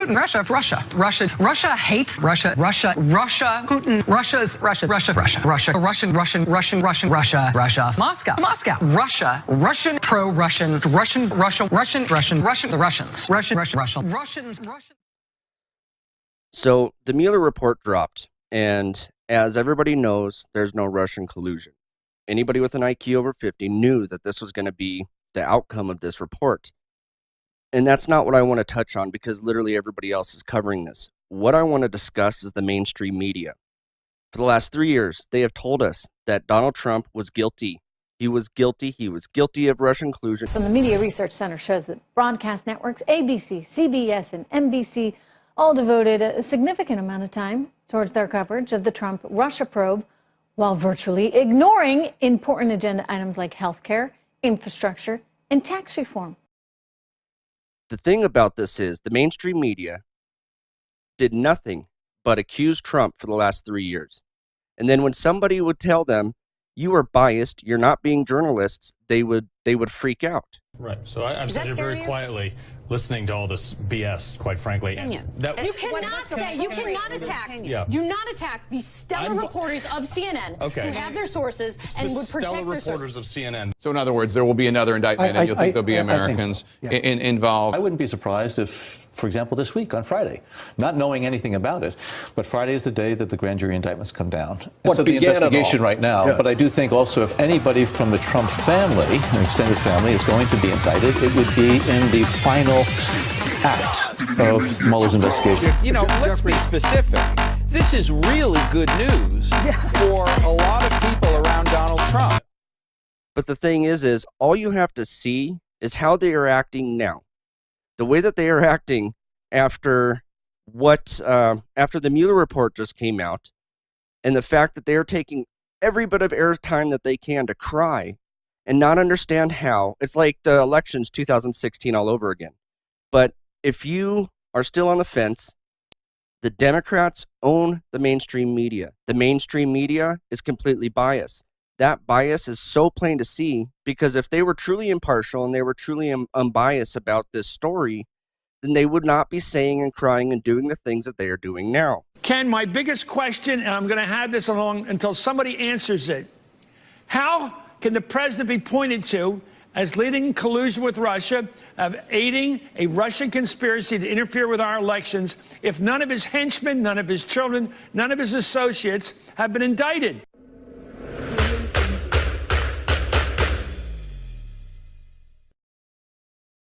Russia hates Russia, Putin, Russia, Moscow, Russian, pro-Russian, the Russians. So the Mueller report dropped, and as everybody knows, there's no Russian collusion. Anybody with an IQ over 50 knew that this was going to be the outcome of this report. And that's not what I want to touch on, because literally everybody else is covering this. What I want to discuss is the mainstream media. For the last 3 years, they have told us that Donald Trump was guilty. He was guilty of Russian collusion. From the Media Research Center shows that broadcast networks ABC, CBS, and NBC all devoted a significant amount of time towards their coverage of the Trump-Russia probe, while virtually ignoring important agenda items like health care, infrastructure, and tax reform. The thing about this is the mainstream media did nothing but accuse Trump for the last 3 years. And then when somebody would tell them, you are biased, you're not being journalists, they would freak out. Right. So I'm sitting here very quietly listening to all this BS, quite frankly. You cannot attack. Yeah. Do not attack the stellar reporters of CNN who have their sources and would protect stellar their reporters of CNN. So in other words, there will be another indictment, and you'll think there'll be Americans involved. I wouldn't be surprised if, for example, this week on Friday, not knowing anything about it, but Friday is the day that the grand jury indictments come down. So the investigation right now, but I do think also if anybody from the Trump family, an extended family, is going to be indicted, it would be in the final act of Mueller's investigation. You know, let's be specific. This is really good news for a lot of people around Donald Trump. But the thing is all you have to see is how they are acting now. The way that they are acting after after the Mueller report just came out, and the fact that they are taking every bit of airtime that they can to cry and not understand how. It's like the elections 2016 all over again. But if you are still on the fence, the Democrats own the mainstream media. The mainstream media is completely biased. That bias is so plain to see, because if they were truly impartial and they were truly unbiased about this story, then they would not be saying and crying and doing the things that they are doing now. Ken, my biggest question, and I'm going to have this along until somebody answers it. How can the president be pointed to as leading collusion with Russia, of aiding a Russian conspiracy to interfere with our elections, if none of his henchmen, none of his children, none of his associates have been indicted?